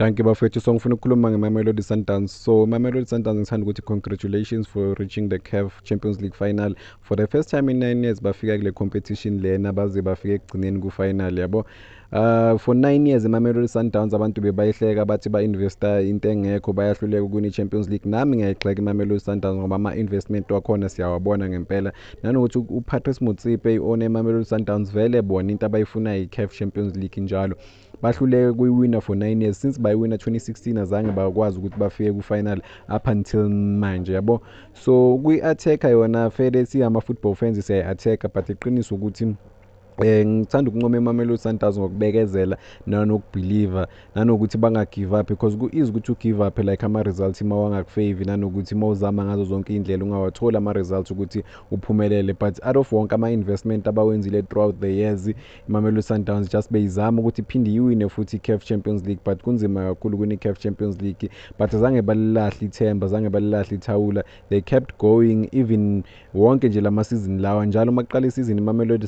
Danke bafethu, so ngifuna ukukhuluma ngeMamelodi Sundowns. So Mamelodi Sundowns ngithanda ukuthi congratulations for reaching the CAF Champions League final. For the first time in 9 years bafika kule competition lena baze bafike ekugcineni ku-final yabo. For 9 years iMamelodi Sundowns abantu bebayihleka bathi ba-investa into engekho bayahluleka ukuwina i-Champions League. Nami ngiyayigxeka iMamelodi Sundowns ngoba ama-investment wakhona siyawabona ngempela. Nanokuthi uPatrice Motsepe i-owner yeMamelodi Sundowns vele bona into abayifunayo i-CAF Champions League njalo. Bahluleke kuyiwina for 9 years since bayiwina 2016 azange bakwazi ukuthi bafike ku-final up until manje yabo. So kwi-attacker yona vele siyama-football fans siyayi-attacker but iqiniso ukuthi ngithanda ukuncoma iMamelodi Sundowns ngokubekezela nanokubhiliva nanokuthi bangagive up because ku-easy ukuthi ugive up like ama-results uma wangakufavor nanokuthi uma uzama ngazo zonke iy'ndlela ungawatholi ama-results ukuthi uphumelele. But out of wonke ama-investment abawenzile throughout the years iMamelodi Sundowns just beyizama ukuthi iphinde iwine futhi i-CAF Champions League but kunzima kakhulu kuwina i-CAF Champions League. But azange balilahle ithemba, azange balilahle ithawula, they kept going even wonke nje lama-season lawa njalo uma kuqala isizini iMamelodi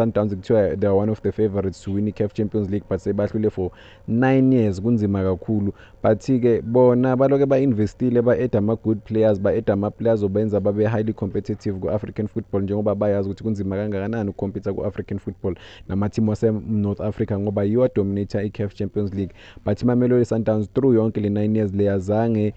Sundowns kuthiwa they are one of the favorites to win i-CAF Champions League but sebahlule for 9 years kunzima kakhulu. But-ke bona baloke ba-investile ba-add ama-good players, ba-add ama-players obenza babe highly competitive ku-African football njengoba bayazi ukuthi kunzima kangakanani ukukhompyutha ku-African football nama-team wase-North Africa ngoba yiwo adominator i-CAF Champions League. But iMamelodi Sundowns through yonke le 9 years le azange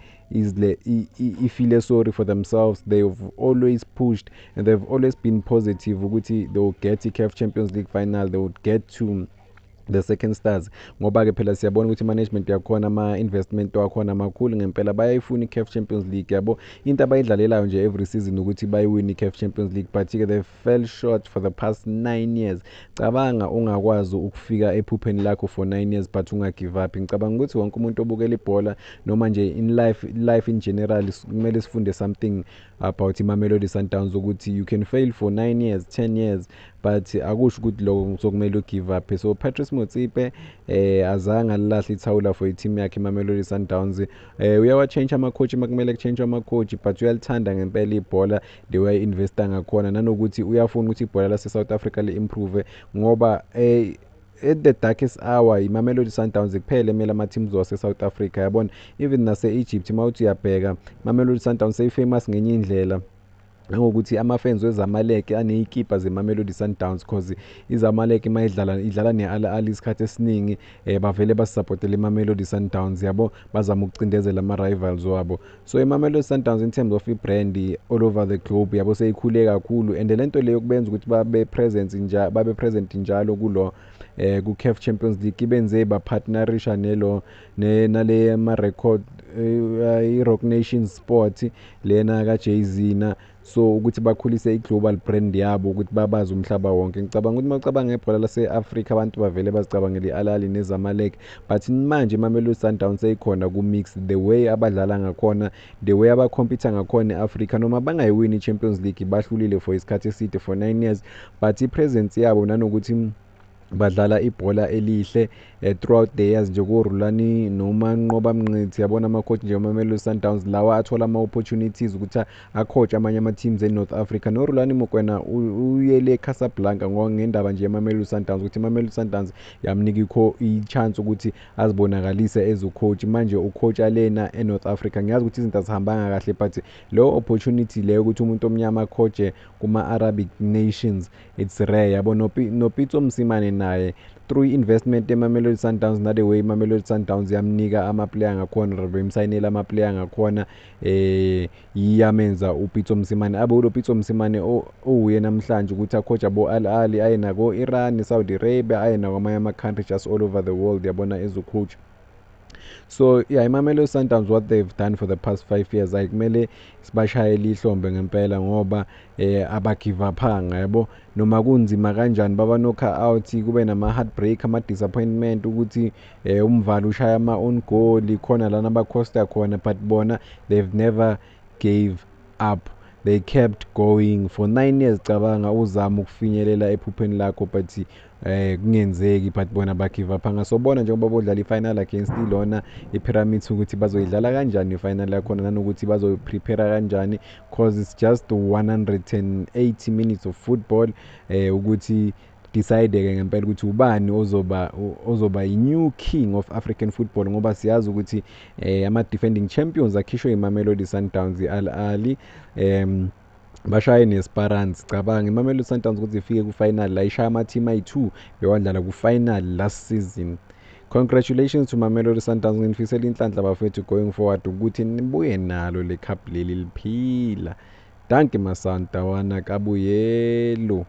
ifeel sorry for themselves. They've always pushed and they've always been positive ukuthi they will get i-CAF Champions League final, they would get to the second stars ngoba-ke phela siyabona ukuthi i-management yakhona ama-investment wakhona makhulu ngempela bayayifuna i-CAF Champions League yabo. Into abayidlalelayo nje every season ukuthi bayiwine i-CAF Champions League but-ke they fell short for the past 9 years. Cabanga ungakwazi ukufika ephupheni lakho for 9 years but ungagive up. Ngicabanga ukuthi wonke umuntu obukela ibhola noma nje in life in general kumele sifunde something about iMamelodi Sundowns ukuthi you can fail for 9 years 10 years but akusho ukuthi lokho sokumele ugive up. So Patrice Motsepe azange alilahle ithawula for i-team yakhe iMamelodi Sundowns. Uyawa-change ama-coach makumele ku-change ama-coach but uyalithanda ngempela ibhola the way investa ngakhona nanokuthi uyafuna ukuthi ibhola lase-South Africa li-improve ngoba at the darkest hour iMamelodi Sundowns kuphela emele ama-teams wase-South Africa yabona. Even nase-Egypt uma uthi uyabheka iMamelodi Sundowns seyifamous ngenye indlela nangokuthi ama-fans weZamalek aney'kipa zeMamelodi Sundowns cause iZamalek uma idlala ne-Al Ahly isikhathi esiningi bavele basisapotele iMamelodi Sundowns yabo, bazama ukucindezela ama-rivals wabo. So iMamelodi Sundowns in terms of i-brand all over the globe yabo seyikhule kakhulu and lento leyo kubenza ukuthi babe present njalo ku-CAF Champions League ibenze bapartnerisha nale ama-record i-Rock Nation Sport lena ka-Jay-Z so ukuthi bakhulise i-global brand yabo ukuthi babazi umhlaba wonke. Ngicabanga ukuthi mawucabanga ngebhola lase-Afrika abantu bavele bazicabangele i-Al Ahly neZamalek but manje iMamelodi Sundowns seyikhona ku-mix the way abadlala ngakhona, the way abakhompyutha ngakhona e-Afrika noma bangayiwini i-Champions League bahlulile for isikhathi eside for 9 years but i-presence yabo nanokuthi badlala ibhola elihle throughout the years nje koRhulani noManqoba Mnqithi yabona ama-coach nje iMamelodi Sundowns lawa athola ama-opportunities ukuthi a-coach amanye ama-teams e-North Africa. noRhulani Mokwena uyele eCasablanca ngendaba nje yeMamelodi Sundowns ukuthi iMamelodi Sundowns yamnika i-chance ukuthi azibonakalise as ucoach. Manje ucoach alena e-North Africa ngiyazi ukuthi izinto azihambanga kahle but leyo opportunity leyo ukuthi umuntu omnyama coach kuma-Arabic nations it's rare yabo. noPitso Mosimane naye through investment eMamelodi Sundowns na the way iMamelodi Sundowns yamnika ama-player ngakhona bemsayinela ama-player ngakhona yamenza uPitso Mosimane abe ulo Pitso Mosimane owuye namhlanje ukuthi acoach abo Al Ahly aye nako Iran, Saudi Arabia, aye nakwamanye ama-country just all over the world yabona as ucoach. So yeah, iMamelodi Sundowns what they've done for the past 5 years ayikumele sibashayele ihlombe ngempela ngoba abagive uphanga yabo noma kunzima kanjani baba knock out kube nama-heartbreak ama-disappointment ukuthi umvalo ushaya ama-own goal khona lana abakhosta khona but bona they've never gave up. They kept going for 9 years. Cabanga uzama ukufinyelela ephupheni lakho but kungenzeki but bona bagive up ngasobona njengoba bodlala i-final against ilona i-Pyramids ukuthi bazoyidlala kanjani i-final yakhona nanokuthi bazoyiprepare kanjani cause it's just 180 minutes of football ukuthi decide-ke ngempela ukuthi ubani ozoba i-new king of African football, ngoba siyazi ukuthi ama-defending champions akhishwe iMamelodi Sundowns, i-Al Ahly, bashaye ne-Esperance. Cabanga iMamelodi Sundowns ukuthi ifike ku-final la ishaya ama-team ayi-2 bewadlala ku-final last season. Congratulations to Mamelodi Sundowns, nginifisela inhlanhla bafethu going forward ukuthi nibuye nalo le cup leli liphila. Danke Masanta wana kabuyelo.